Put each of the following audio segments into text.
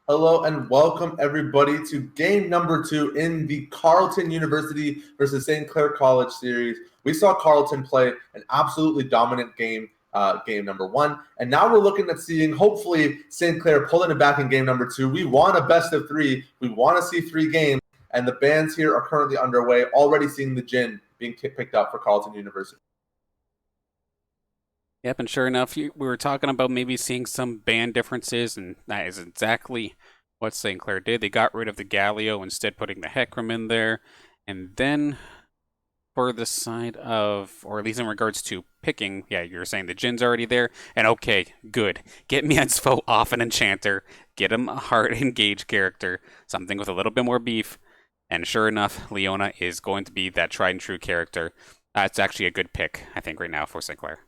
Hello and welcome everybody to game number 2 in the Carleton University versus St. Clair College series. We saw Carleton play an absolutely dominant game, game number 1, and now we're looking at seeing hopefully St. Clair pulling it back in game number 2. We want a best of 3. We want to see 3 games, and the bands here are currently underway, already seeing the gin being picked up for Carleton University. Yep, and sure enough, we were talking about maybe seeing some band differences, and that is exactly what St. Clair did. They got rid of the Galio, instead putting the Hecarim in there. And then for the side of, or at least in regards to picking, yeah, you were saying the Jin's already there. And okay, good. Get Miensfo off an Enchanter. Get him a hard engage character, something with a little bit more beef. And sure enough, Leona is going to be that tried and true character. It's actually a good pick, I think, right now for St. Clair.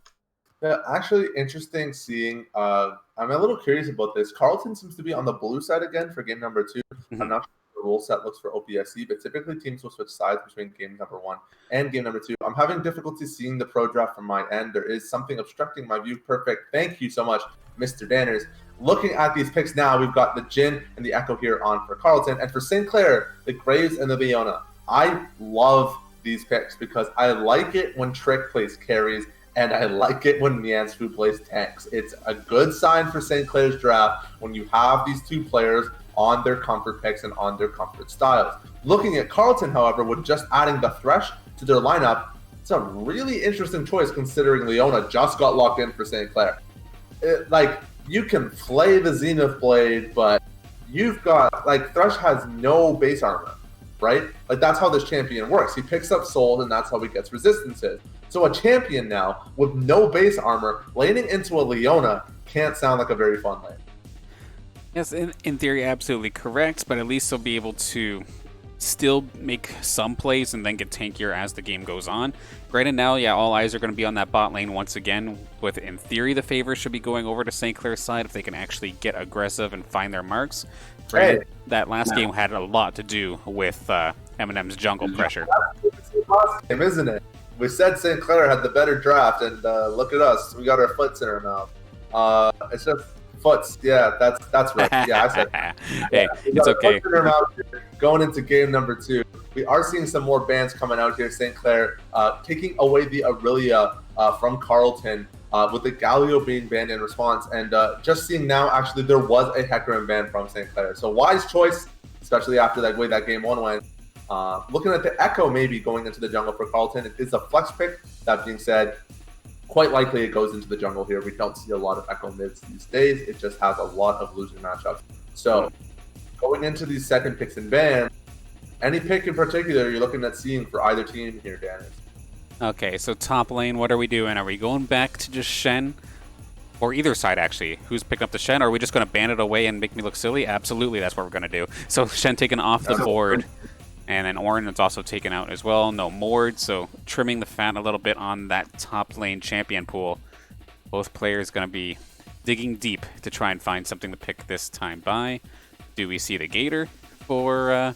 Yeah, actually interesting seeing. I'm a little curious about this. Carleton seems to be on the blue side again for game number 2. I'm not sure if the rule set looks for OPSE, but typically teams will switch sides between game number 1 and game number 2. I'm having difficulty seeing the pro draft from my end. There is something obstructing my view. Perfect. Thank you so much, Mr. Danners. Looking at these picks now, we've got the Jin and the Echo here on for Carleton. And for St. Clair, the Graves and the Leona. I love these picks because I like it when Trick plays carries, and I like it when Miensfo plays tanks. It's a good sign for St. Clair's draft when you have these 2 players on their comfort picks and on their comfort styles. Looking at Carleton, however, with just adding the Thresh to their lineup, it's a really interesting choice considering Leona just got locked in for St. Clair. You can play the Zenith Blade, but you've got, Thresh has no base armor, right? That's how this champion works. He picks up souls, and that's how he gets resistances. So a champion now with no base armor laning into a Leona can't sound like a very fun lane. Yes, in theory, absolutely correct, but at least they'll be able to still make some plays and then get tankier as the game goes on. Granted, now, yeah, all eyes are going to be on that bot lane once again, with, in theory, the favor should be going over to St. Clair's side if they can actually get aggressive and find their marks. Granted, that last game had a lot to do with Eminem's jungle pressure. That's game, isn't it? We said St. Clair had the better draft, and look at us. We got our foots in our mouth. It's just foots. Yeah, that's right. Yeah, I said hey, it's okay. Going into game number 2, we are seeing some more bans coming out here. St. Clair taking away the Aurelia from Carleton, with the Galio being banned in response. And just seeing now, actually, there was a Hecarim ban from St. Clair. So wise choice, especially after that way that game 1 went. Looking at the Echo maybe going into the jungle for Carleton, it is a flex pick. That being said, quite likely it goes into the jungle here. We don't see a lot of Echo mids these days. It just has a lot of losing matchups. So going into these second picks and bans, any pick in particular you're looking at seeing for either team here, Danners? Okay, so top lane, what are we doing? Are we going back to just Shen? Or either side, actually. Who's picking up the Shen? Or are we just going to ban it away and make me look silly? Absolutely, that's what we're going to do. So Shen taken off the board. And then Orin is also taken out as well. No Mord, so trimming the fat a little bit on that top lane champion pool. Both players going to be digging deep to try and find something to pick this time by. Do we see the Gator for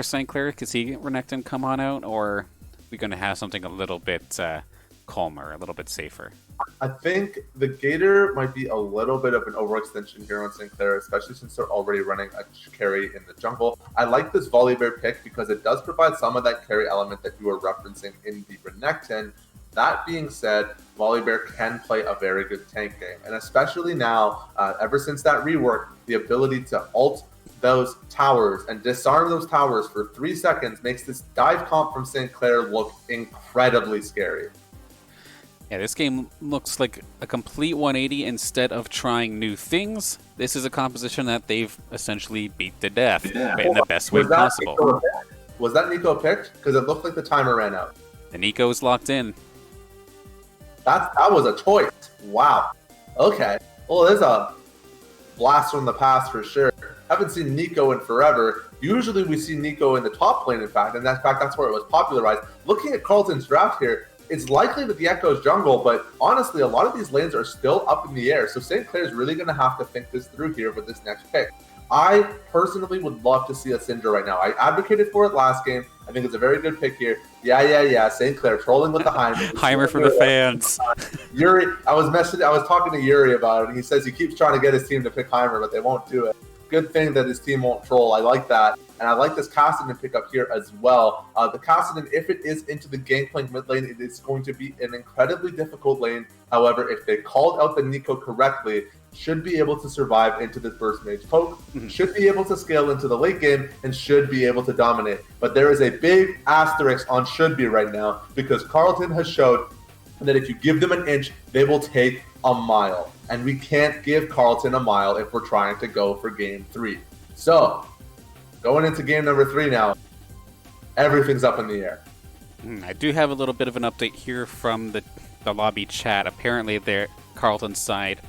St. Clair? Could see Renekton come on out? Or are we going to have something a little bit calmer, a little bit safer? I think the Gator might be a little bit of an overextension here on St. Clair, especially since they're already running a carry in the jungle. I like this Volibear pick because it does provide some of that carry element that you were referencing in the Renekton. That being said, Volibear can play a very good tank game. And especially now, ever since that rework, the ability to ult those towers and disarm those towers for 3 seconds makes this dive comp from St. Clair look incredibly scary. Yeah, this game looks like a complete 180. Instead of trying new things, this is a composition that they've essentially beat to death in the best way possible. Was that Nico picked? Because it looked like the timer ran out. The Nico is locked in. That was a choice. Wow. Okay. Well, there's a blast from the past for sure. Haven't seen Nico in forever. Usually we see Nico in the top lane, in fact, and that's where it was popularized. Looking at Carleton's draft here, it's likely that the Echo's jungle, but honestly, a lot of these lanes are still up in the air, so St. Clair's really going to have to think this through here with this next pick. I personally would love to see a Syndra right now. I advocated for it last game. I think it's a very good pick here. Yeah. St. Clair trolling with the Heimer. Heimer for the fans. Yuri, I was talking to Yuri about it, and he says he keeps trying to get his team to pick Heimer, but they won't do it. good thing that his team won't troll. I like that. And I like this Cassidy pickup here as well. The Cassidy, if it is into the Gangplank mid lane, it is going to be an incredibly difficult lane. However, if they called out the Nico correctly, should be able to survive into this burst mage poke, should be able to scale into the late game, and should be able to dominate. But there is a big asterisk on should be right now, because Carleton has showed that if you give them an inch, they will take a mile. And we can't give Carleton a mile if we're trying to go for game 3. So, going into game number 3 now, everything's up in the air. I do have a little bit of an update here from the lobby chat. Apparently, their Carleton's side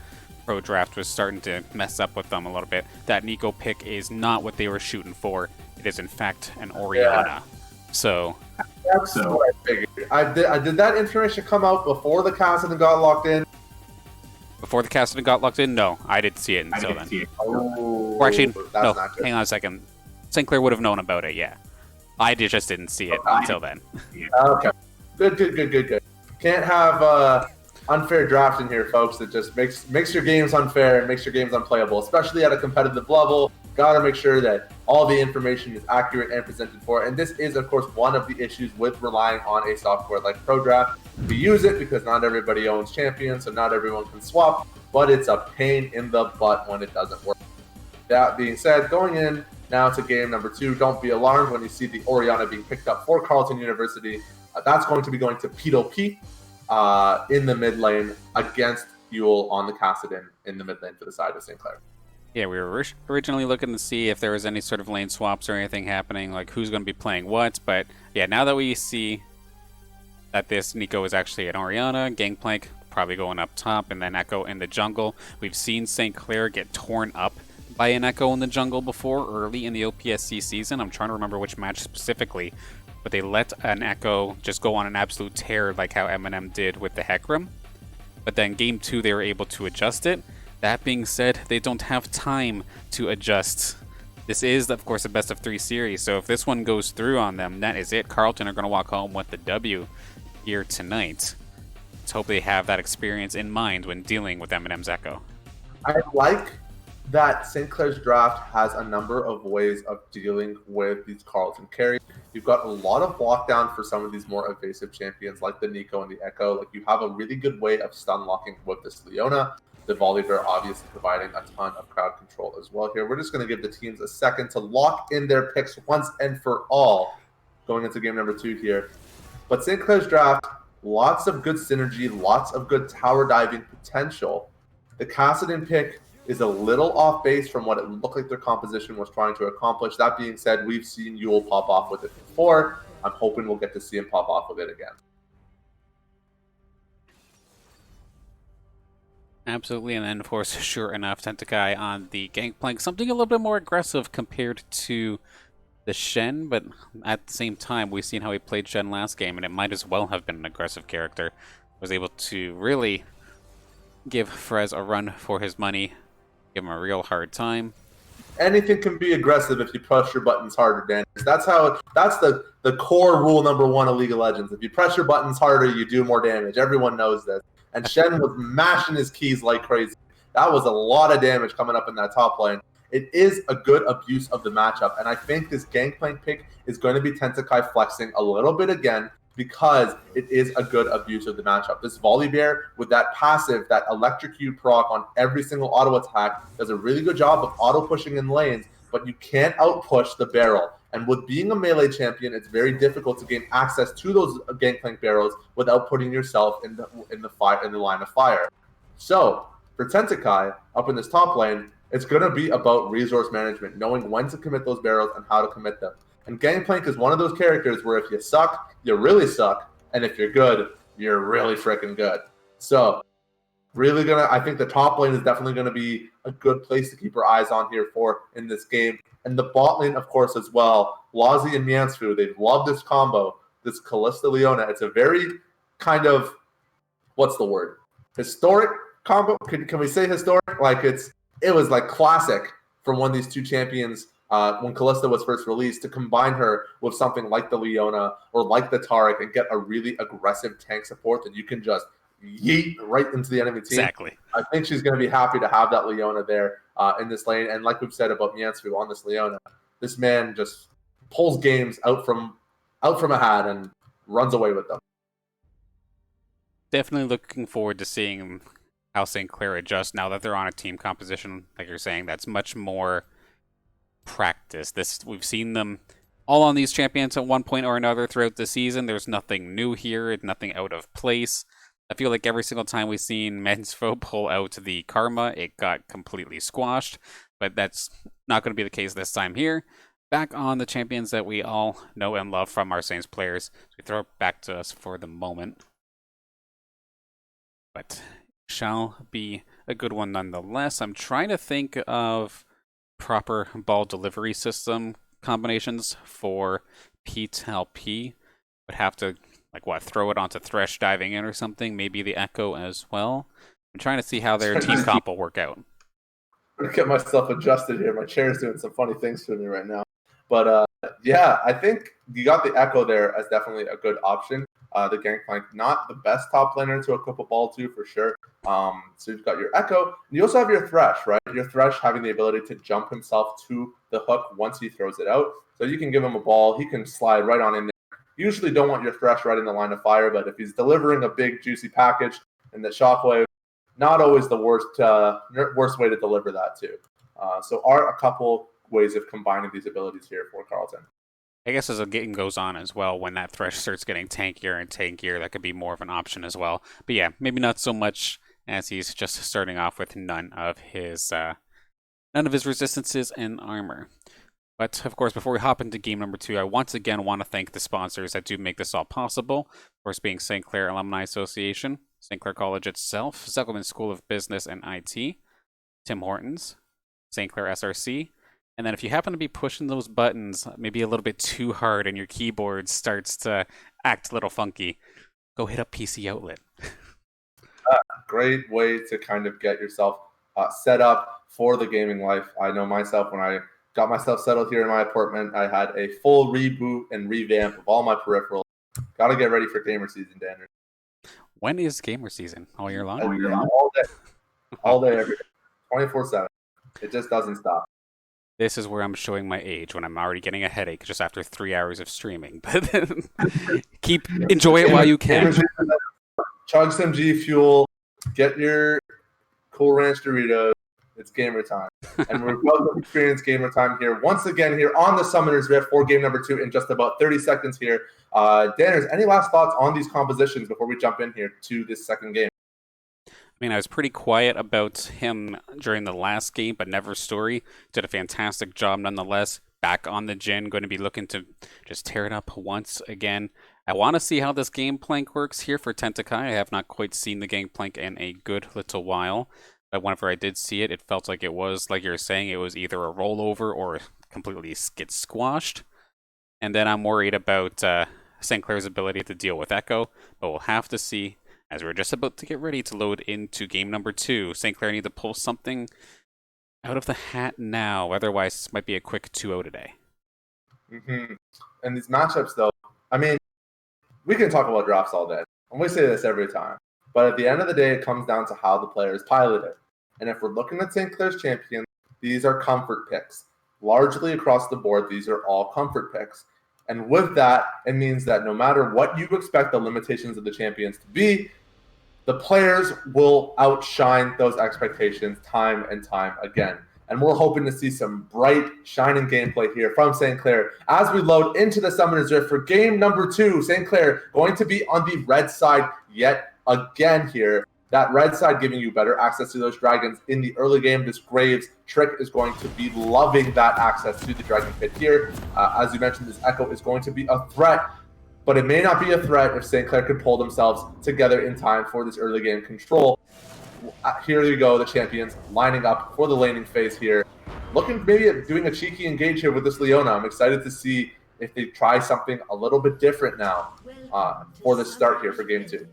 pro draft was starting to mess up with them a little bit. That Nico pick is not what they were shooting for. It is, in fact, an Orianna. Yeah. So that's what I figured. I did that information come out before the Cassidy got locked in? Before the Cassidy got locked in? No, I didn't see it until then. Oh, or actually, no, hang on a second. St. Clair would have known about it, yeah. I just didn't see it until then. Okay. Good. Can't have unfair drafting here, folks. That just makes your games unfair and makes your games unplayable, especially at a competitive level. Got to make sure that all the information is accurate and presented for. And this is, of course, one of the issues with relying on a software like ProDraft. We use it because not everybody owns champions, so not everyone can swap, but it's a pain in the butt when it doesn't work. That being said, going in now to game number 2, don't be alarmed when you see the Orianna being picked up for Carleton University. That's going to be going to Pedo P in the mid lane against Yule on the Cassidy in the mid lane for the side of St. Clair. Yeah, we were originally looking to see if there was any sort of lane swaps or anything happening, like who's going to be playing what. But yeah, now that we see that this Nico is actually an Orianna, Gangplank probably going up top, and then Echo in the jungle. We've seen St. Clair get torn up by an Echo in the jungle before, early in the OPSE season. I'm trying to remember which match specifically, but they let an Echo just go on an absolute tear like how Eminem did with the Hecarim. But then game 2, they were able to adjust it. That being said, they don't have time to adjust. This is, of course, a best of 3 series, so if this one goes through on them, that is it. Carleton are going to walk home with the W here tonight. Let's hope they have that experience in mind when dealing with Eminem's Echo. I like that St. Clair's draft has a number of ways of dealing with these Carleton carries. You've got a lot of lockdown for some of these more evasive champions like the Nico and the Echo. Like, you have a really good way of stun locking with this Leona. The Volibear obviously providing a ton of crowd control as well here. We're just going to give the teams a second to lock in their picks once and for all going into game number 2 here. But St. Clair's draft, lots of good synergy, lots of good tower diving potential. The Cassidy pick is a little off base from what it looked like their composition was trying to accomplish. That being said, we've seen Yule pop off with it before. I'm hoping we'll get to see him pop off with it again. Absolutely, and then of course, sure enough, Tentakai on the Gangplank, something a little bit more aggressive compared to the Shen, but at the same time, we've seen how he played Shen last game, and it might as well have been an aggressive character. Was able to really give Frez a run for his money, give him a real hard time. Anything can be aggressive if you press your buttons harder, Dan. That's the core rule number 1 of League of Legends. If you press your buttons harder, you do more damage. Everyone knows this. And Shen was mashing his keys like crazy. That was a lot of damage coming up in that top lane. It is a good abuse of the matchup, and I think this Gangplank pick is going to be Tentakai flexing a little bit again because it is a good abuse of the matchup. This Volibear with that passive, that electrocute proc on every single auto attack, does a really good job of auto pushing in lanes, but you can't outpush the barrel. And with being a melee champion, it's very difficult to gain access to those Gangplank barrels without putting yourself in the line of fire. So for Tentakai up in this top lane, it's going to be about resource management, knowing when to commit those barrels and how to commit them. And Gangplank is one of those characters where if you suck, you really suck, and if you're good, you're really freaking good. So I think the top lane is definitely going to be a good place to keep our eyes on here for in this game. And the bot lane, of course, as well. Lazi and Miansfu, they've loved this combo, this Callista Leona. It's a very kind of, what's the word? Historic combo? Can we say historic? Like it was like classic from when these two champions, when Callista was first released, to combine her with something like the Leona or like the Taric and get a really aggressive tank support that you can just yeet right into the enemy team. Exactly. I think she's going to be happy to have that Leona there in this lane. And like we've said about Miansu on this Leona, this man just pulls games out from a hat and runs away with them. Definitely looking forward to seeing how St. Clair adjusts now that they're on a team composition, like you're saying, that's much more practice. We've seen them all on these champions at one point or another throughout the season. There's nothing new here, nothing out of place. I feel like every single time we've seen Mensfo pull out the Karma, it got completely squashed, but that's not going to be the case this time here. Back on the champions that we all know and love from our Saints players. So we throw it back to us for the moment. But shall be a good one nonetheless. I'm trying to think of proper ball delivery system combinations for P-Tal-P. Would have to, throw it onto Thresh diving in or something. Maybe the Echo as well. I'm trying to see how their team comp will work out. I'm going to get myself adjusted here. My chair is doing some funny things to me right now. But yeah, I think you got the Echo there as definitely a good option. The Gangplank, not the best top laner to equip a ball to, for sure. So you've got your Echo. And you also have your Thresh, right? Your Thresh having the ability to jump himself to the hook once he throws it out. So you can give him a ball. He can slide right on in there. You usually don't want your Thresh right in the line of fire, but if he's delivering a big, juicy package in the Shockwave, not always the worst way to deliver that, too. So are a couple ways of combining these abilities here for Carleton. I guess as the game goes on as well, when that Thresh starts getting tankier and tankier, that could be more of an option as well. But yeah, maybe not so much as he's just starting off with none of his resistances and armor. But of course, before we hop into game number 2, I once again want to thank the sponsors that do make this all possible. Of course, being St. Clair Alumni Association, St. Clair College itself, Zuckelman School of Business and IT, Tim Hortons, St. Clair SRC. And then if you happen to be pushing those buttons maybe a little bit too hard and your keyboard starts to act a little funky, go hit up PC Outlet. Great way to kind of get yourself set up for the gaming life. I know myself, when I got myself settled here in my apartment, I had a full reboot and revamp of all my peripherals. Got to get ready for gamer season, Danner. When is gamer season? All year long? All day. All day, every day. 24/7. It just doesn't stop. This is where I'm showing my age, when I'm already getting a headache just after 3 hours of streaming. But enjoy it while you can. Chug some G Fuel, get your Cool Ranch Doritos. It's gamer time. And we're about to experience gamer time here once again here on the Summoner's Rift for game number 2 in just about 30 seconds here. Danners, any last thoughts on these compositions before we jump in here to this second game? I mean, I was pretty quiet about him during the last game, but Never Story did a fantastic job nonetheless. Back on the Jhin, going to be looking to just tear it up once again. I want to see how this Gangplank works here for Tentakai. I have not quite seen the Gangplank in a good little while. But whenever I did see it, it felt like it was, like you were saying, it was either a rollover or completely get squashed. And then I'm worried about St. Clair's ability to deal with Echo, but we'll have to see. As we're just about to get ready to load into game number 2, St. Clair need to pull something out of the hat now. Otherwise, this might be a quick 2-0 today. Mm-hmm. And these matchups, though, I mean, we can talk about drops all day. And we say this every time. But at the end of the day, it comes down to how the players pilot it. And if we're looking at St. Clair's champions, these are comfort picks. Largely across the board, these are all comfort picks. And with that, it means that no matter what you expect the limitations of the champions to be, the players will outshine those expectations time and time again. And we're hoping to see some bright, shining gameplay here from St. Clair as we load into the Summoner's Rift for game number 2. St. Clair going to be on the red side yet again here. That red side giving you better access to those dragons in the early game. This Graves trick is going to be loving that access to the dragon pit here. As you mentioned, this Echo is going to be a threat. But it may not be a threat if St. Clair could pull themselves together in time for this early game control. Here you go, the champions lining up for the laning phase here. Looking maybe at doing a cheeky engage here with this Leona. I'm excited to see if they try something a little bit different now for the start here for game 2.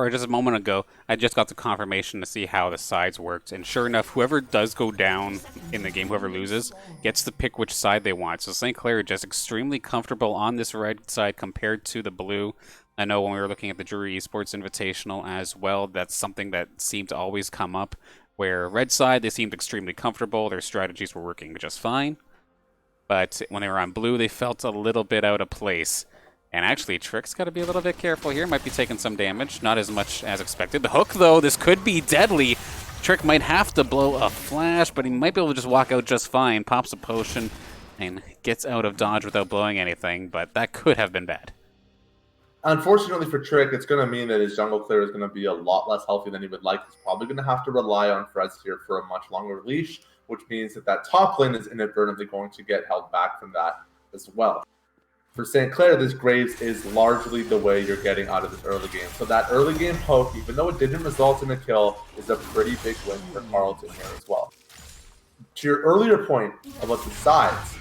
Just a moment ago, I just got the confirmation to see how the sides worked, and sure enough, whoever does go down in the game, whoever loses, gets to pick which side they want. So St. Clair just extremely comfortable on this red side compared to the blue, I know when we were looking at the Drury Esports Invitational as well, that's something that seemed to always come up, where red side, they seemed extremely comfortable, their strategies were working just fine, but when they were on blue, they felt a little bit out of place. And actually, Trick's got to be a little bit careful here, might be taking some damage, not as much as expected. The hook, though, this could be deadly. Trick might have to blow a flash, but he might be able to just walk out just fine, pops a potion, and gets out of dodge without blowing anything, but that could have been bad. Unfortunately for Trick, it's going to mean that his jungle Clair is going to be a lot less healthy than he would like. He's probably going to have to rely on Frez here for a much longer leash, which means that that top lane is inadvertently going to get held back from that as well. For St. Clair, this Graves is largely the way you're getting out of this early game. So that early game poke, even though it didn't result in a kill, is a pretty big win for Carleton here as well. To your earlier point about the sides,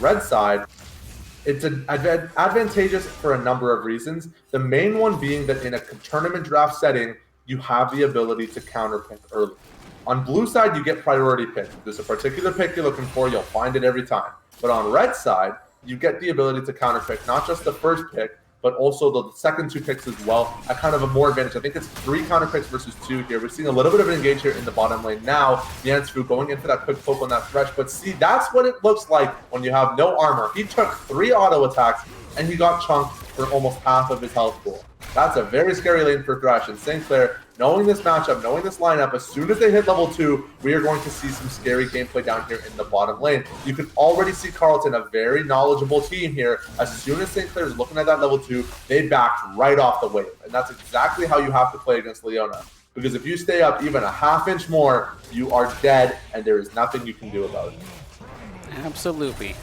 red side, it's advantageous for a number of reasons. The main one being that in a tournament draft setting, you have the ability to counter pick early. On blue side, you get priority pick. If there's a particular pick you're looking for, you'll find it every time. But on red side, you get the ability to counter pick, not just the first pick, but also the second 2 picks as well, at kind of a more advantage. I think it's 3 counter picks versus 2 here. We're seeing a little bit of an engage here in the bottom lane now. Niansfu going in for that quick poke on that Thresh, but see, that's what it looks like when you have no armor. He took 3 auto attacks, and he got chunked for almost half of his health pool. That's a very scary lane for Thresh, and St. Clair, knowing this matchup, knowing this lineup, as soon as they hit level 2, we are going to see some scary gameplay down here in the bottom lane. You can already see Carleton, a very knowledgeable team here. As soon as St. Clair is looking at that level 2, they backed right off the wave. And that's exactly how you have to play against Leona. Because if you stay up even a half-inch more, you are dead, and there is nothing you can do about it. Absolutely.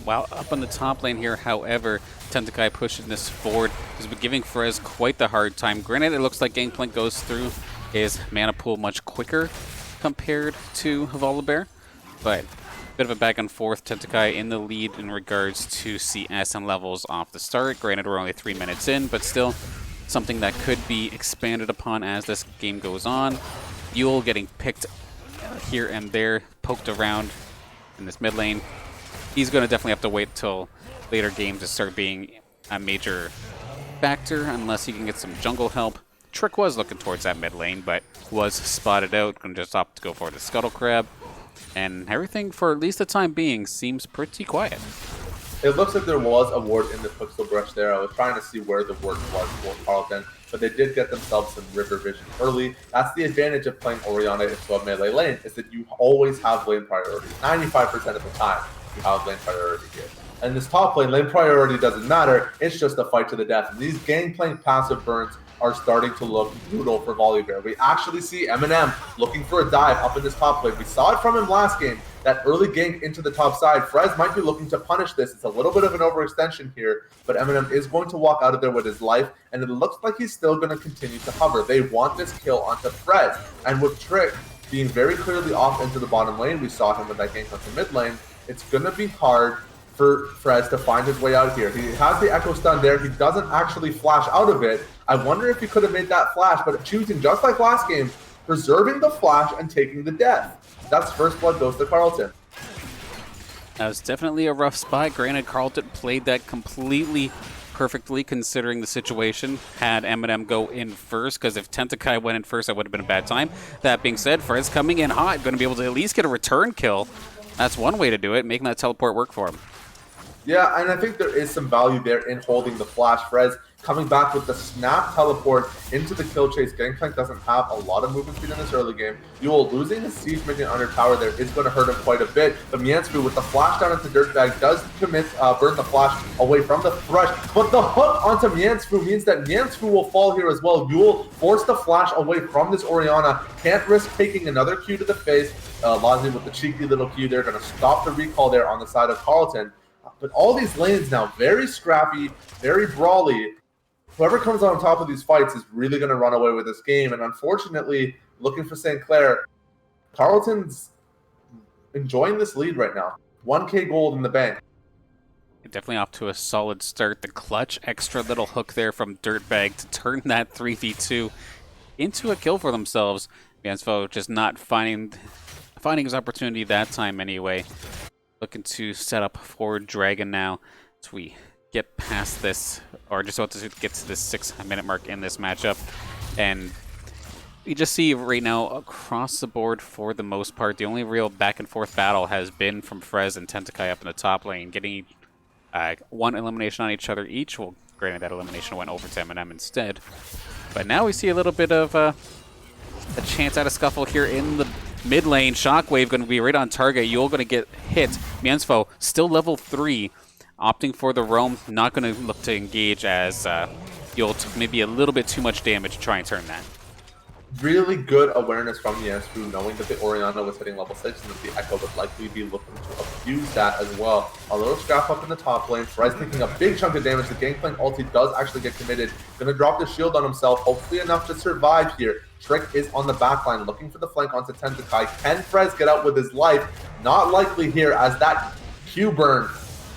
While up on the top lane here, however, Tentakai pushing this forward has been giving Frez quite the hard time. Granted, it looks like Gangplank goes through his mana pool much quicker compared to Volibear, but a bit of a back and forth. Tentakai in the lead in regards to CS and levels off the start. Granted, we're only 3 minutes in, but still something that could be expanded upon as this game goes on. Yule getting picked here and there, poked around in this mid lane. He's going to definitely have to wait till later games to start being a major factor unless he can get some jungle help. Trick was looking towards that mid lane, but was spotted out. Going to just opt to go for the Scuttle Crab. And everything, for at least the time being, seems pretty quiet. It looks like there was a ward in the pixel brush there. I was trying to see where the ward was for Carleton, but they did get themselves some river vision early. That's the advantage of playing Orianna into a melee lane, is that you always have lane priority. 95% of the time, you have lane priority here. And this top lane priority doesn't matter. It's just a fight to the death. And these Gangplank passive burns are starting to look brutal for Volibear. We actually see Eminem looking for a dive up in this top lane. We saw it from him last game, that early gank into the top side. Frez might be looking to punish this. It's a little bit of an overextension here, but Eminem is going to walk out of there with his life, and it looks like he's still going to continue to hover. They want this kill onto Frez, and with Trick being very clearly off into the bottom lane, we saw him with that gank onto mid lane, it's going to be hard for Frez to find his way out here. He has the Echo Stun there. He doesn't actually flash out of it. I wonder if he could have made that flash, but choosing, just like last game, preserving the flash and taking the death. That's first blood goes to Carleton. That was definitely a rough spot. Granted, Carleton played that completely perfectly considering the situation. Had Eminem go in first, because if Tentakai went in first, that would have been a bad time. That being said, Frez coming in hot, going to be able to at least get a return kill. That's one way to do it, making that teleport work for him. Yeah, and I think there is some value there in holding the flash. Frez coming back with the snap teleport into the kill chase. Gangplank doesn't have a lot of movement speed in this early game. Yule losing his siege minion under tower there is going to hurt him quite a bit. But Niansfu with the flash down into Dirtbag does commit, burn the flash away from the Thresh. But the hook onto Niansfu means that Niansfu will fall here as well. Yule forced the flash away from this Orianna. Can't risk taking another Q to the face. Lazi with the cheeky little Q there, going to stop the recall there on the side of Carleton. But all these lanes now, very scrappy, very brawly. Whoever comes on top of these fights is really going to run away with this game. And unfortunately, looking for St. Clair, Carleton's enjoying this lead right now. 1K gold in the bank. Definitely off to a solid start. The clutch extra little hook there from Dirtbag to turn that 3v2 into a kill for themselves. Gansfo just not finding his opportunity that time anyway. Looking to set up for Dragon now as we get past this, or just about to get to this 6-minute mark in this matchup. And you just see right now across the board, for the most part, the only real back and forth battle has been from Frez and Tentakai up in the top lane, getting one elimination on each other each. Well, granted, that elimination went over to M&M instead. But now we see a little bit of a chance at a scuffle here in the mid lane. Shockwave going to be right on target. Yule going to get hit. Miensfo still level 3, opting for the roam. Not going to look to engage as Yule took maybe a little bit too much damage to try and turn that. Really good awareness from Yansfu, knowing that the Oriana was hitting level 6 and that the Echo would likely be looking to abuse that as well. A little scrap up in the top lane. Frez taking a big chunk of damage. The Gangplank ulti does actually get committed. Gonna drop the shield on himself, hopefully enough to survive here. Trick is on the back line, looking for the flank onto Tentakai. Can Frez get out with his life? Not likely here, as that Q burn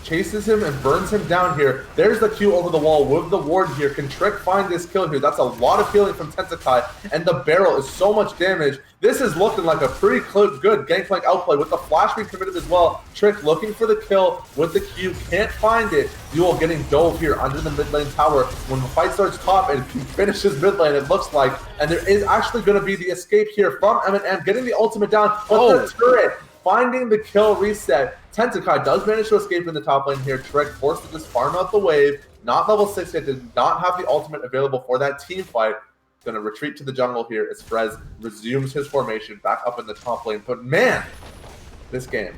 chases him and burns him down here. There's the Q over the wall with the ward here. Can Trick find this kill here? That's a lot of healing from Tentakai, and the barrel is so much damage. This is looking like a pretty good Gangplank outplay with the flash being committed as well. Trick looking for the kill with the Q, can't find it. Duel getting dove here under the mid lane tower. When the fight starts top and finishes mid lane, it looks like, and there is actually going to be the escape here from M&M, getting the ultimate down, but the turret finding the kill reset. Tentakai does manage to escape in the top lane here. Trick forced to just farm out the wave. Not level 6 yet, did not have the ultimate available for that team fight. Going to retreat to the jungle here as Frez resumes his formation back up in the top lane. But man, this game,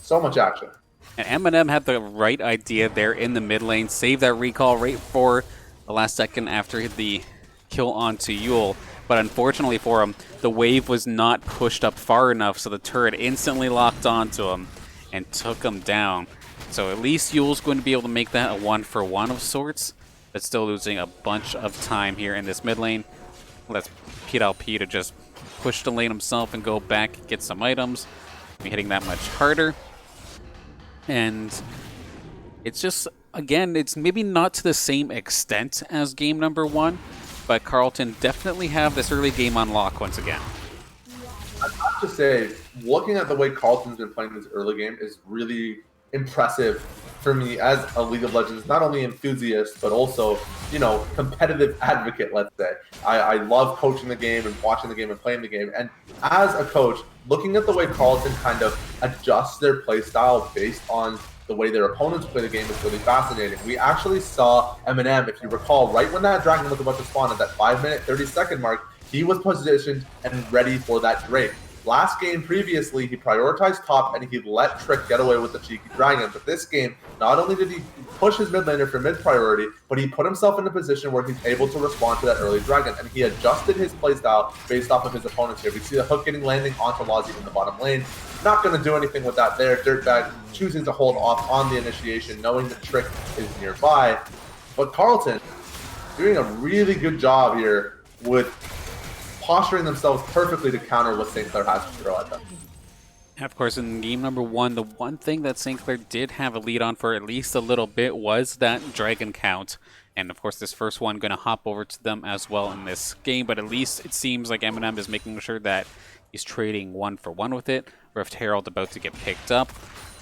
so much action. And M&M had the right idea there in the mid lane. Save that recall right for the last second after the kill onto Yule. But unfortunately for him, the wave was not pushed up far enough, so the turret instantly locked onto him and took him down. So at least Yule's going to be able to make that a 1-for-1 of sorts, but still losing a bunch of time here in this mid lane. Let's PLP to just push the lane himself and go back, get some items, be hitting that much harder. And it's just, again, it's maybe not to the same extent as game number 1, but Carleton definitely have this early game on lock once again. I have to say, looking at the way Carleton's been playing this early game is really impressive for me as a League of Legends, not only enthusiast, but also, you know, competitive advocate, let's say. I love coaching the game and watching the game and playing the game. And as a coach, looking at the way Carleton kind of adjusts their play style based on the way their opponents play the game is really fascinating. We actually saw M&M, if you recall, right when that dragon was about to spawn at that 5-minute, 30-second mark, he was positioned and ready for that Drake. Last game previously, he prioritized top and he let Trick get away with the cheeky dragon. But this game, not only did he push his mid laner for mid priority, but he put himself in a position where he's able to respond to that early dragon. And he adjusted his playstyle based off of his opponents here. We see the hook getting landing onto Lazi in the bottom lane. Not going to do anything with that there. Dirtbag choosing to hold off on the initiation, knowing that Trick is nearby. But Carleton doing a really good job here with posturing themselves perfectly to counter what St. Clair has to throw at them. And of course, in game number 1, the one thing that St. Clair did have a lead on for at least a little bit was that dragon count. And of course, this first one going to hop over to them as well in this game. But at least it seems like M&M is making sure that he's trading 1-for-1 with it. Rift Herald about to get picked up.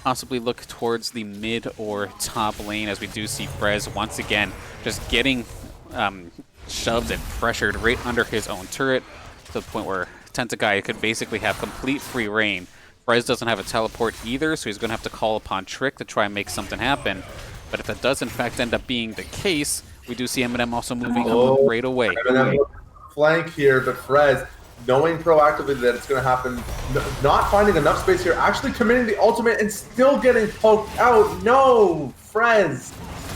Possibly look towards the mid or top lane as we do see Frez once again just getting shoved and pressured right under his own turret to the point where Tentakai could basically have complete free reign. Frez doesn't have a teleport either, so he's going to have to call upon Trick to try and make something happen. But if that does in fact end up being the case, we do see M&M also moving right away. M&M flank here, but Frez, knowing proactively that it's going to happen, not finding enough space here, actually committing the ultimate and still getting poked out. No, Frez.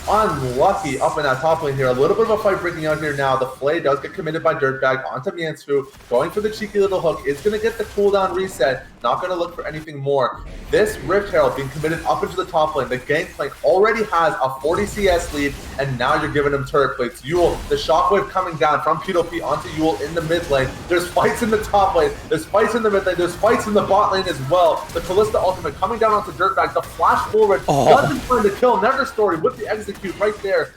Unlucky up in that top lane here. A little bit of a fight breaking out here now. The Flay does get committed by Dirtbag onto Miensfu. Going for the cheeky little hook. Is going to get the cooldown reset. Not going to look for anything more. This Rift Herald being committed up into the top lane. The Gangplank already has a 40 CS lead, and now you're giving him turret plates. Yule, the shockwave coming down from P2P onto Yule in the mid lane. There's fights in the top lane. There's fights in the mid lane. There's fights in the bot lane as well. The Callista ultimate coming down onto Dirtbag. The flash forward doesn't find the kill. Never Story with the execute right there.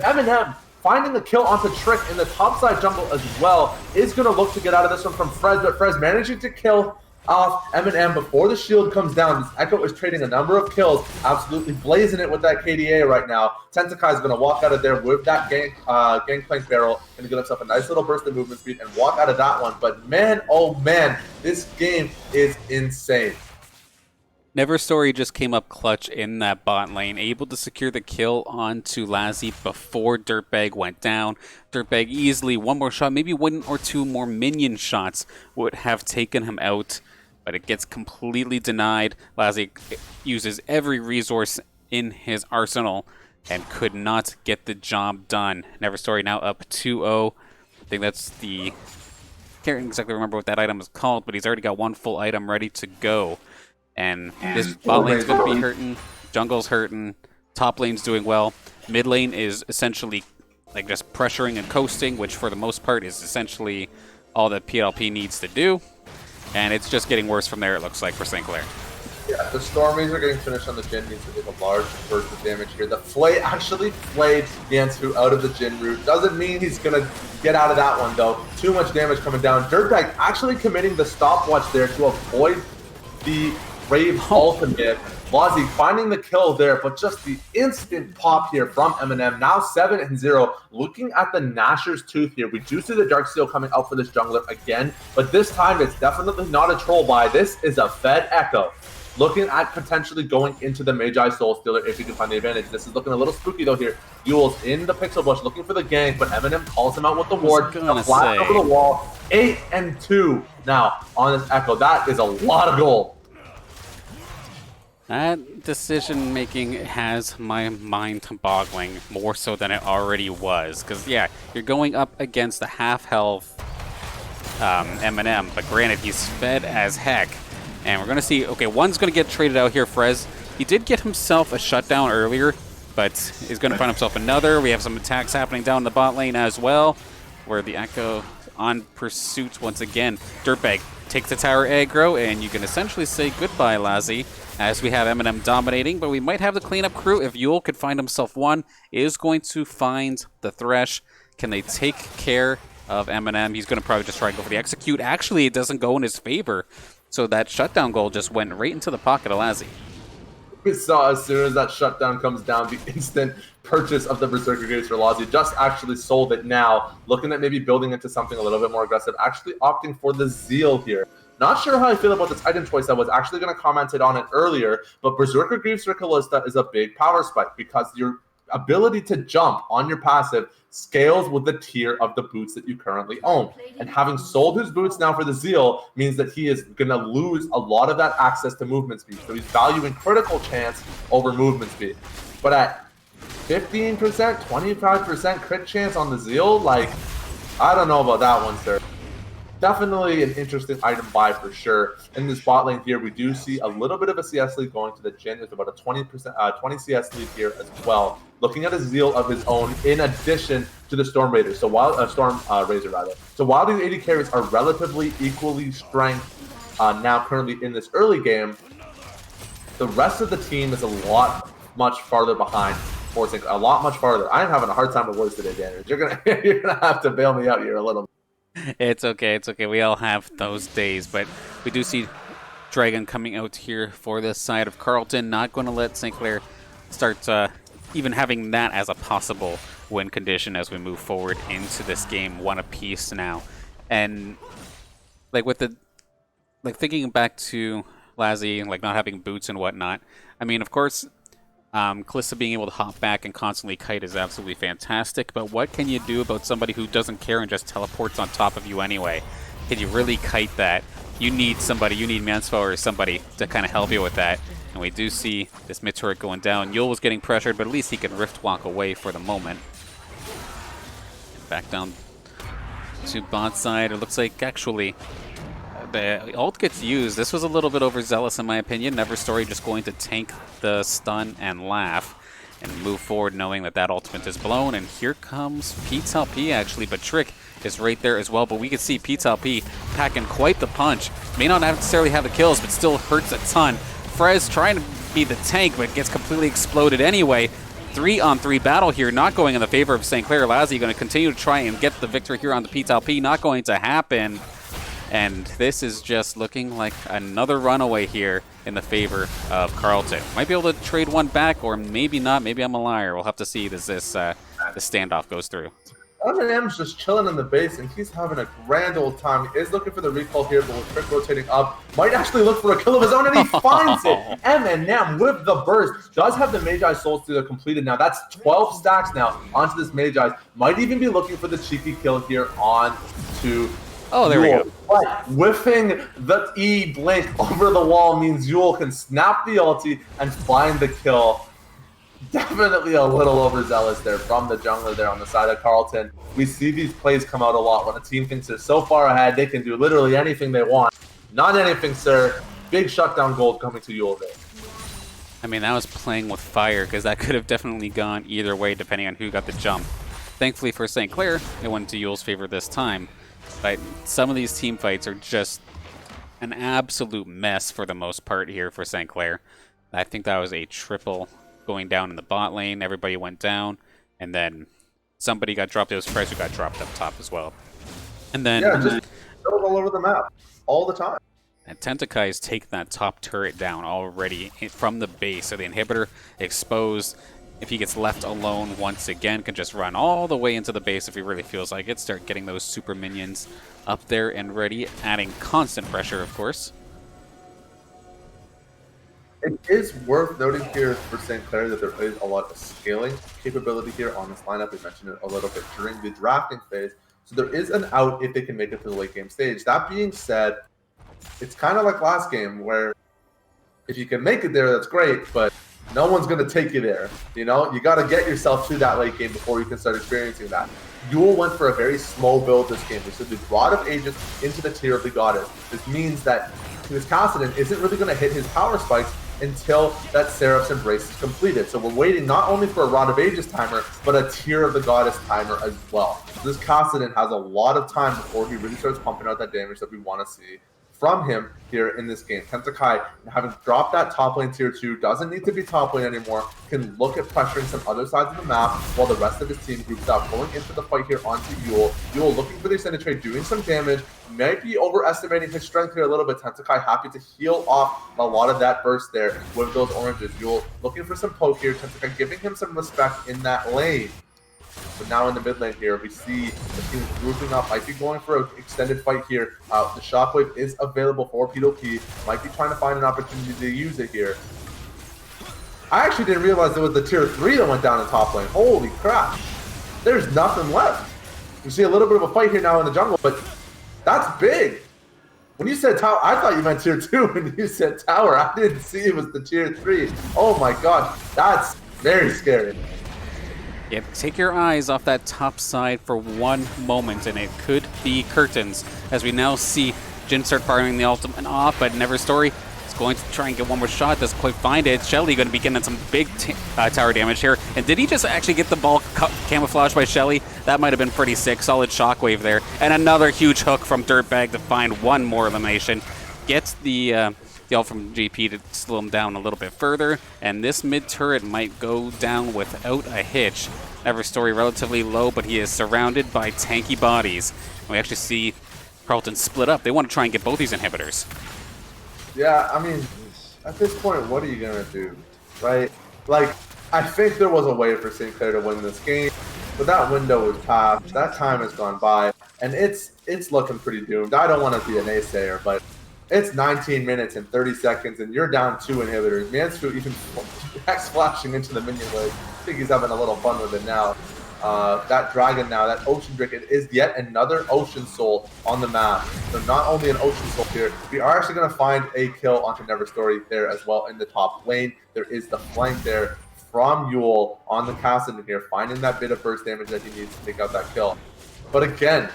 M&M finding the kill onto Trick in the topside jungle as well is going to look to get out of this one from Frez, but Frez managing to kill off Eminem before the shield comes down. This Echo is trading a number of kills, absolutely blazing it with that KDA right now. Tensakai is going to walk out of there with that Gangplank barrel and get himself a nice little burst of movement speed and walk out of that one. But man, oh man, this game is insane. Neverstory just came up clutch in that bot lane, able to secure the kill onto Lazzy before Dirtbag went down. Dirtbag easily, one more shot, maybe one or two more minion shots would have taken him out, but it gets completely denied. Lazzy uses every resource in his arsenal and could not get the job done. Neverstory now up 2-0. I think that's the... Can't exactly remember what that item is called, but he's already got one full item ready to go. And this bot lane's going to be hurting, jungle's hurting, top lane's doing well. Mid lane is essentially like just pressuring and coasting, which for the most part is essentially all that PLP needs to do. And it's just getting worse from there, it looks like, for St. Clair. Yeah, the Storm Razor getting finished on the Jin means to take a large burst of damage here. The Flay actually played Yansu out of the Jin route. Doesn't mean he's going to get out of that one, though. Too much damage coming down. Dirtbag actually committing the stopwatch there to avoid the Rave ultimate. Lazzy finding the kill there, but just the instant pop here from Eminem. Now 7-0. Looking at the Gnasher's Tooth here, we do see the Darksteel coming out for this jungler again, but this time it's definitely not a troll buy. This is a fed Echo. Looking at potentially going into the Magi Soul Stealer if he can find the advantage. This is looking a little spooky though here. Yule's in the pixel bush looking for the gank, but Eminem calls him out with the ward. The flash over the wall. 8-2 now on this Echo. That is a lot of gold. That decision-making has my mind boggling more so than it already was. Because, yeah, you're going up against a half-health Eminem, but granted, he's fed as heck. And we're going to see, okay, one's going to get traded out here, Frez. He did get himself a shutdown earlier, but he's going to find himself another. We have some attacks happening down the bot lane as well, where the Echo on pursuit once again. Dirtbag takes the tower aggro, and you can essentially say goodbye, Lazzy, as we have Eminem dominating, but we might have the cleanup crew. If Yule could find himself one, is going to find the Thresh. Can they take care of Eminem? He's going to probably just try and go for the execute. Actually, it doesn't go in his favor, so that shutdown goal just went right into the pocket of Lazzy. We saw as soon as that shutdown comes down, the instant purchase of the Berserker Gates for Lazzy. Just actually sold it now, looking at maybe building into something a little bit more aggressive, actually opting for the Zeal here. Not sure how I feel about this item choice. I was actually going to comment on it earlier, but Berserker Greaves for Kalista is a big power spike because your ability to jump on your passive scales with the tier of the boots that you currently own. And having sold his boots now for the Zeal means that he is going to lose a lot of that access to movement speed. So he's valuing critical chance over movement speed. But at 15%, 25% crit chance on the Zeal, like, I don't know about that one, sir. Definitely an interesting item buy for sure. In this bot lane here, we do see a little bit of a CS lead going to the Jin. There's about a 20 CS lead here as well. Looking at a Zeal of his own in addition to the Storm Raider. So while Storm Razor rather. So while these 80 carries are relatively equally strength now currently in this early game, the rest of the team is a lot much farther behind. Forcing a lot much farther. I'm having a hard time with words today, Daniel. You're gonna have to bail me out here a little bit. It's okay, it's okay. We all have those days, but we do see Dragon coming out here for this side of Carleton. Not going to let St. Clair start even having that as a possible win condition as we move forward into this game, one apiece now. And like with the thinking back to Lazzy and like not having boots and whatnot. I mean, of course, Kalista being able to hop back and constantly kite is absolutely fantastic, but what can you do about somebody who doesn't care and just teleports on top of you anyway? Can you really kite that? You need somebody, you need Mansfo or somebody to kind of help you with that. And we do see this mid turret going down. Yule was getting pressured, but at least he can rift walk away for the moment. Back down to bot side. It looks like actually the ult gets used. This was a little bit overzealous in my opinion. Neverstory just going to tank the stun and laugh and move forward knowing that that ultimate is blown. And here comes PTLP actually, but Trick is right there as well. But we can see PTLP packing quite the punch. May not necessarily have the kills, but still hurts a ton. Frez trying to be the tank, but gets completely exploded anyway. 3-on-3 battle here, not going in the favor of St. Clair. Lazzy going to continue to try and get the victory here on the PTLP. Not going to happen. And this is just looking like another runaway here in the favor of Carleton. Might be able to trade one back, or maybe not. Maybe I'm a liar. We'll have to see as this the standoff goes through. Eminem's just chilling in the base, and he's having a grand old time. He is looking for the recall here, but with Trick rotating up, might actually look for a kill of his own, and he finds it! Eminem with the burst. Does have the Magi Souls to the completed now. That's 12 stacks now onto this Magi. Might even be looking for the cheeky kill here on to Oh, there Yule. we go. But whiffing the E blink over the wall means Yule can snap the ulti and find the kill. Definitely a little overzealous there from the jungler there on the side of Carleton. We see these plays come out a lot when a team thinks they're so far ahead they can do literally anything they want. Not anything, sir. Big shutdown gold coming to Yule there. I mean, that was playing with fire, because that could have definitely gone either way depending on who got the jump. Thankfully for St. Clair, it went to Yule's favor this time. But some of these team fights are just an absolute mess for the most part here for St. Clair. I think that was a triple going down in the bot lane. Everybody went down, and then somebody got dropped. It was Fresh who got dropped up top as well. And then just all over the map all the time. And Tentakai's taken that top turret down already from the base, so the inhibitor exposed. If he gets left alone once again, can just run all the way into the base if he really feels like it. Start getting those super minions up there and ready, adding constant pressure, of course. It is worth noting here for St. Clair that there is a lot of scaling capability here on this lineup. We mentioned it a little bit during the drafting phase. So there is an out if they can make it to the late game stage. That being said, it's kind of like last game where if you can make it there, that's great, but no one's going to take you there. You know, you got to get yourself to that late game before you can start experiencing that. Yule went for a very slow build this game. They said the Rod of Aegis into the tier of the Goddess. This means that his Cassidy isn't really going to hit his power spikes until that Seraph's Embrace is completed. So we're waiting not only for a Rod of Aegis timer, but a Tear of the Goddess timer as well. So this Cassidy has a lot of time before he really starts pumping out that damage that we want to see from him here in this game. Tentakai, having dropped that top lane tier 2, doesn't need to be top lane anymore, can look at pressuring some other sides of the map while the rest of his team groups out, going into the fight here onto Yule. Yule looking for the extended trade, doing some damage, might be overestimating his strength here a little bit. Tentakai happy to heal off a lot of that burst there with those oranges. Yule looking for some poke here, Tentakai giving him some respect in that lane. But now in the mid lane here, we see the team grouping up, might be going for an extended fight here. The Shockwave is available for P2P, might be trying to find an opportunity to use it here. I actually didn't realize there was the tier 3 that went down in top lane. Holy crap. There's nothing left. You see a little bit of a fight here now in the jungle, but that's big. When you said tower, I thought you meant tier 2. When you said tower, I didn't see it was the tier 3. Oh my gosh, that's very scary. Yep, take your eyes off that top side for one moment, and it could be curtains. As we now see Jin start firing the ultimate off, but Never Story is going to try and get one more shot. Doesn't quite find it. Shelly going to be getting some big tower damage here. And did he just actually get the ball camouflaged by Shelly? That might have been pretty sick. Solid shockwave there. And another huge hook from Dirtbag to find one more elimination. Gets the ult from GP to slow him down a little bit further, and this mid turret might go down without a hitch. Never Story relatively low, but he is surrounded by tanky bodies. And we actually see Carleton split up. They want to try and get both these inhibitors. Yeah, I mean, at this point, what are you going to do, right? Like, I think there was a way for St. Clair to win this game, but that window was passed. That time has gone by, and it's looking pretty doomed. I don't want to be a naysayer, but it's 19 minutes and 30 seconds, and you're down 2 inhibitors. Mansfield even X-flashing into the minion wave. I think he's having a little fun with it now. That dragon now, that ocean drake, it is yet another ocean soul on the map. So not only an ocean soul here, we are actually going to find a kill onto Never Story there as well in the top lane. There is the flank there from Yule on the Cassidy here, finding that bit of burst damage that he needs to take out that kill. But again,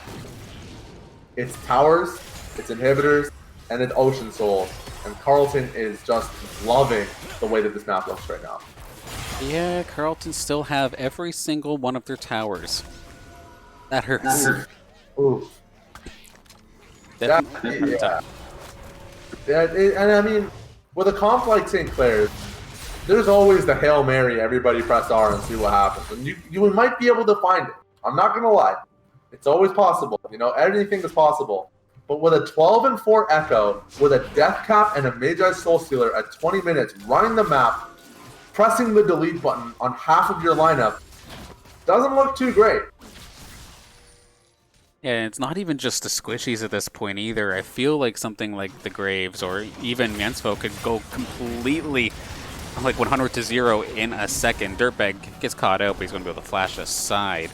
it's towers, it's inhibitors, and it's ocean souls. And Carleton is just loving the way that this map looks right now. Yeah, Carleton still have every single one of their towers. That hurts. Ooh. Definitely yeah. And I mean, with a comp like St. Clair, there's always the Hail Mary, everybody press R and see what happens. And you might be able to find it. I'm not going to lie. It's always possible. You know, anything is possible. but with a 12-4 Echo, with a Death Cap and a Magi Soul Stealer at 20 minutes, running the map, pressing the delete button on half of your lineup, doesn't look too great. Yeah, it's not even just the squishies at this point either. I feel like something like the Graves or even Mansfo could go completely like 100 to 0 in a second. Dirtbag gets caught out, but he's going to be able to flash aside.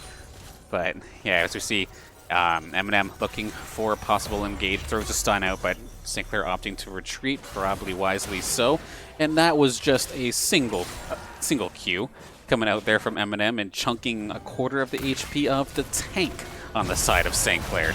But yeah, as we see, Eminem looking for a possible engage, throws a stun out, but St. Clair opting to retreat, probably wisely so. And that was just a single Q coming out there from Eminem and chunking a quarter of the HP of the tank on the side of St. Clair.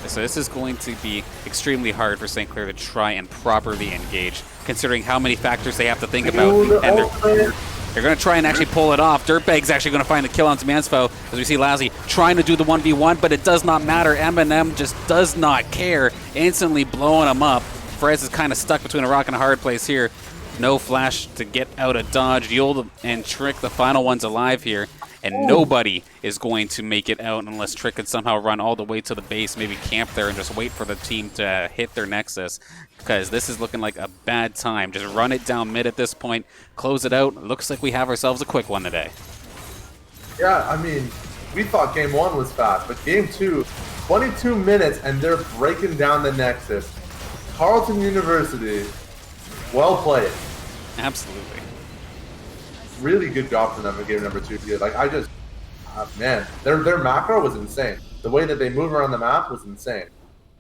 So this is going to be extremely hard for St. Clair to try and properly engage, considering how many factors they have to think about. And they're going to try and actually pull it off. Dirtbag's actually going to find the kill onto Mansfo, as we see Lassie trying to do the 1v1, but it does not matter. Eminem just does not care, instantly blowing him up. Frez is kind of stuck between a rock and a hard place here. No flash to get out of dodge. Yule and Trick, the final ones alive here. And nobody is going to make it out unless Trick can somehow run all the way to the base, maybe camp there and just wait for the team to hit their Nexus. Because this is looking like a bad time. Just run it down mid at this point, close it out. Looks like we have ourselves a quick one today. Yeah, I mean, we thought game 1 was fast, but game 2, 22 minutes, and they're breaking down the Nexus. Carleton University, well played. Absolutely. Really good job from them in game number 2. Like, man, their macro was insane. The way that they move around the map was insane.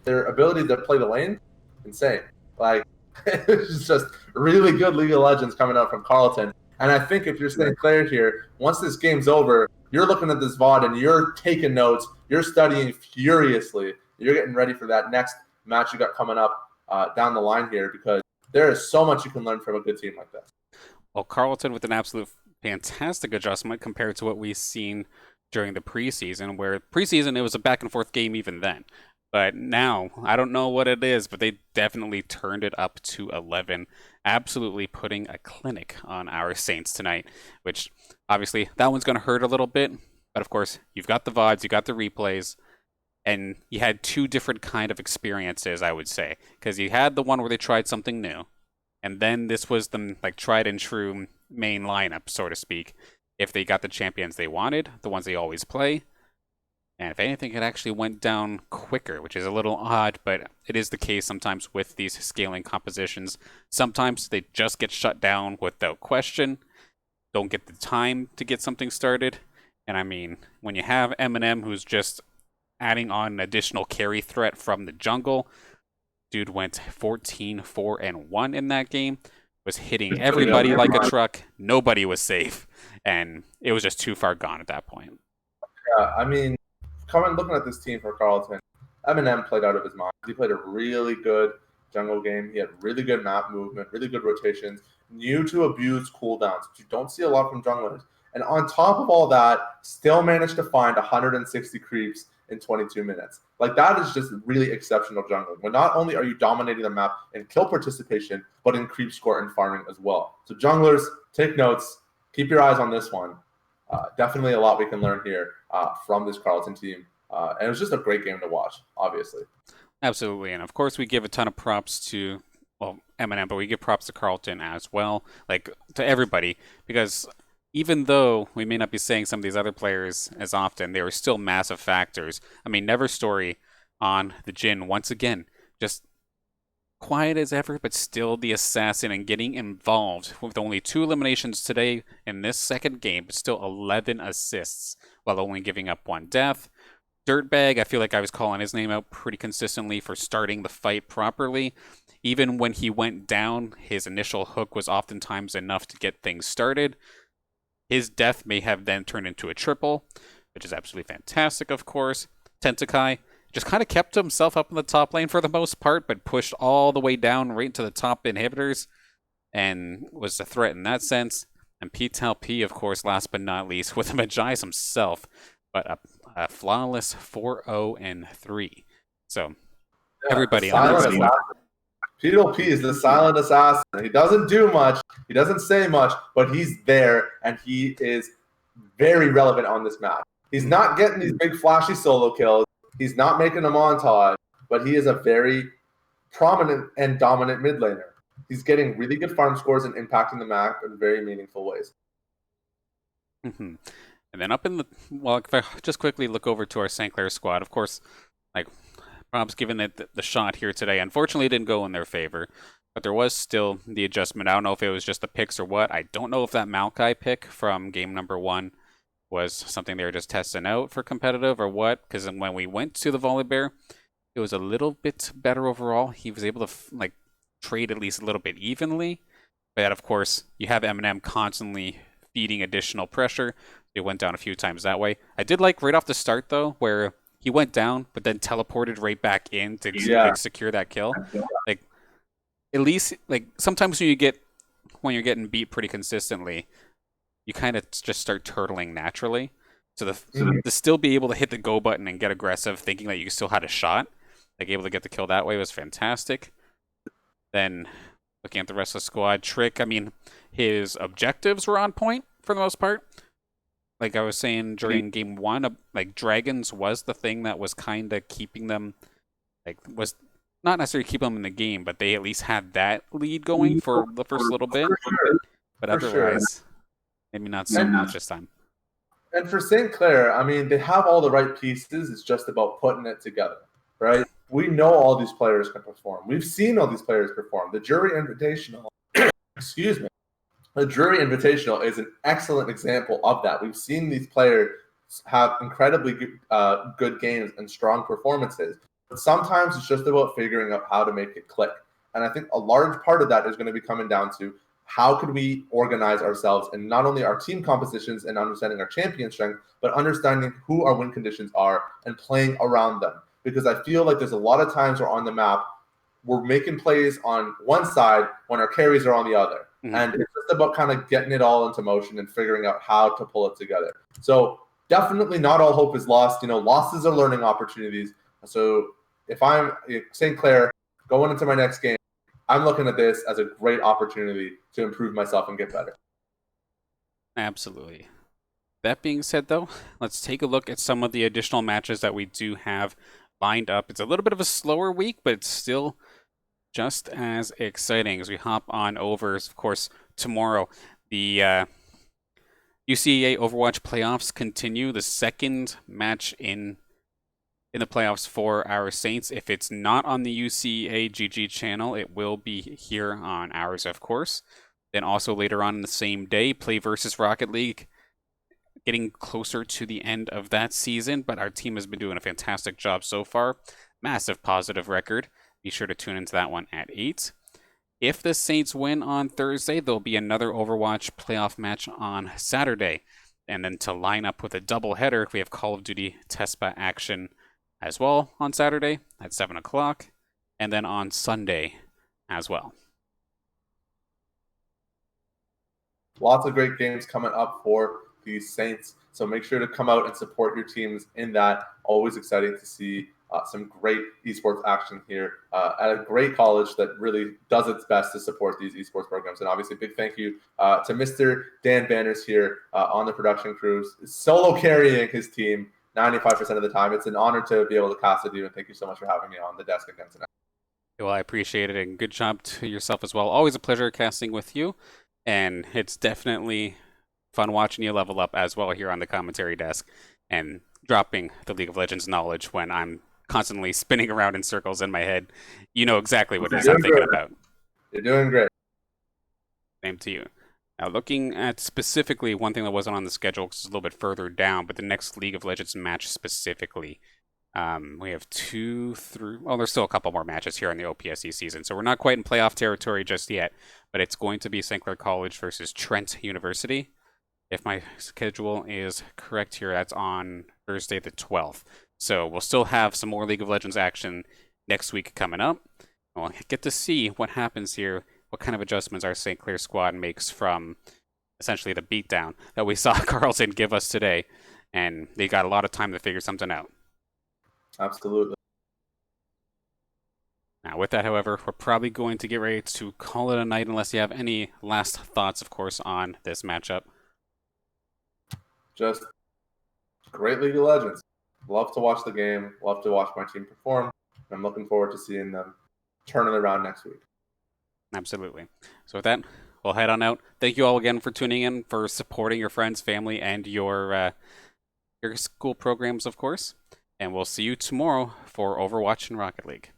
Their ability to play the lane, insane. Like, it's just really good League of Legends coming out from Carleton. And I think if you're St. Clair here, once this game's over, you're looking at this VOD and you're taking notes, you're studying furiously. You're getting ready for that next match you got coming up down the line here, because there is so much you can learn from a good team like this. Well, Carleton with an absolute fantastic adjustment compared to what we've seen during the preseason, where preseason it was a back-and-forth game even then. But now, I don't know what it is, but they definitely turned it up to 11, absolutely putting a clinic on our Saints tonight, which obviously that one's going to hurt a little bit. But of course, you've got the VODs, you got the replays, and you had two different kind of experiences, I would say, because you had the one where they tried something new. And then this was the like tried and true main lineup, so to speak. If they got the champions they wanted, the ones they always play. And if anything, it actually went down quicker, which is a little odd, but it is the case sometimes with these scaling compositions. Sometimes they just get shut down without question, don't get the time to get something started. And I mean, when you have Eminem, who's just adding on an additional carry threat from the jungle, dude went 14-4-1 in that game, was hitting everybody like a truck. Nobody was safe, and it was just too far gone at that point. Yeah, I mean, looking at this team for Carleton, Eminem played out of his mind. He played a really good jungle game. He had really good map movement, really good rotations, knew to abuse cooldowns, which you don't see a lot from junglers. And on top of all that, still managed to find 160 creeps in 22 minutes. Like, that is just really exceptional jungling. When not only are you dominating the map in kill participation, but in creep score and farming as well. So junglers, take notes, keep your eyes on this one. Definitely a lot we can learn here from this Carleton team. And it was just a great game to watch, obviously. Absolutely. And of course, we give a ton of props to, well, Eminem, but we give props to Carleton as well, like to everybody, because even though we may not be saying some of these other players as often, they were still massive factors. I mean, Neverstory on the Jhin, once again, just quiet as ever, but still the assassin and getting involved with only 2 eliminations today in this second game, but still 11 assists while only giving up 1 death. Dirtbag, I feel like I was calling his name out pretty consistently for starting the fight properly. Even when he went down, his initial hook was oftentimes enough to get things started. His death may have then turned into a triple, which is absolutely fantastic, of course. Tentakai just kind of kept himself up in the top lane for the most part, but pushed all the way down right to the top inhibitors and was a threat in that sense. And P, of course, last but not least, with the Magi's himself, but a flawless 4-0-3. So, everybody on the team. P is the silent assassin. He doesn't do much. He doesn't say much, but he's there, and he is very relevant on this map. He's not getting these big flashy solo kills. He's not making a montage, but he is a very prominent and dominant mid laner. He's getting really good farm scores and impacting the map in very meaningful ways. And then up in the, well, if I just quickly look over to our St. Clair squad, of course, like, props given it the shot here today. Unfortunately, it didn't go in their favor, but there was still the adjustment. I don't know if it was just the picks or what. I don't know if that Maokai pick from game number 1 was something they were just testing out for competitive or what, because when we went to the Volibear, it was a little bit better overall. He was able to like trade at least a little bit evenly, but of course you have Eminem constantly feeding additional pressure. It went down a few times that way. I did like right off the start though, where he went down but then teleported right back in to like, secure that kill. Like, at least, like, sometimes when you're getting beat pretty consistently, you kind of just start turtling naturally. So to still be able to hit the go button and get aggressive, thinking that you still had a shot, like able to get the kill that way was fantastic. Then looking at the rest of the squad, Trick, I mean, his objectives were on point for the most part. Like I was saying during game 1, like Dragons was the thing that was kind of keeping them, like, was not necessarily keeping them in the game, but they at least had that lead going for the first little bit. But otherwise, maybe not so much this time. And for St. Clair, I mean, they have all the right pieces. It's just about putting it together, right? We know all these players can perform. We've seen all these players perform. The Jury Invitational, excuse me, the Jury Invitational is an excellent example of that. We've seen these players have incredibly good games and strong performances. But sometimes it's just about figuring out how to make it click. And I think a large part of that is going to be coming down to how could we organize ourselves in not only our team compositions and understanding our champion strength, but understanding who our win conditions are and playing around them. Because I feel like there's a lot of times we're on the map, we're making plays on one side when our carries are on the other. And it's just about kind of getting it all into motion and figuring out how to pull it together. So definitely not all hope is lost. You know, losses are learning opportunities. So if I'm St. Clair going into my next game, I'm looking at this as a great opportunity to improve myself and get better. Absolutely. That being said, though, let's take a look at some of the additional matches that we do have lined up. It's a little bit of a slower week, but it's still just as exciting as we hop on over. Of course, tomorrow, the UCEA Overwatch playoffs continue. The second match in the playoffs for our Saints. If it's not on the UCEA GG channel, it will be here on ours, of course. Then also later on in the same day, Play versus Rocket League. Getting closer to the end of that season, but our team has been doing a fantastic job so far. Massive positive record. Be sure to tune into that one at 8. If the Saints win on Thursday, there'll be another Overwatch playoff match on Saturday. And then to line up with a doubleheader, we have Call of Duty TESPA action as well on Saturday at 7 o'clock, and then on Sunday as well. Lots of great games coming up for the Saints, so make sure to come out and support your teams in that. Always exciting to see some great esports action here at a great college that really does its best to support these esports programs. And obviously, big thank you to Mr. Dan Banners here on the production crews, solo carrying his team 95% of the time. It's an honor to be able to cast with you, and thank you so much for having me on the desk again tonight. Well, I appreciate it, and good job to yourself as well. Always a pleasure casting with you, and it's definitely fun watching you level up as well here on the commentary desk and dropping the League of Legends knowledge when I'm constantly spinning around in circles in my head. You know exactly what it is I'm thinking about. You're doing great. Same to you. Now, looking at specifically one thing that wasn't on the schedule, because it's a little bit further down, but the next League of Legends match specifically, we have 2 through... Well, there's still a couple more matches here in the OPSE season, so we're not quite in playoff territory just yet, but it's going to be St. Clair College versus Trent University. If my schedule is correct here, that's on Thursday the 12th. So we'll still have some more League of Legends action next week coming up. We'll get to see what happens here, what kind of adjustments our St. Clair squad makes from essentially the beatdown that we saw Carleton give us today. And they got a lot of time to figure something out. Absolutely. Now, with that, however, we're probably going to get ready to call it a night unless you have any last thoughts, of course, on this matchup. Just great League of Legends. Love to watch the game. Love to watch my team perform. I'm looking forward to seeing them turn it around next week. Absolutely. So with that, we'll head on out. Thank you all again for tuning in, for supporting your friends, family, and your school programs, of course. And we'll see you tomorrow for Overwatch and Rocket League.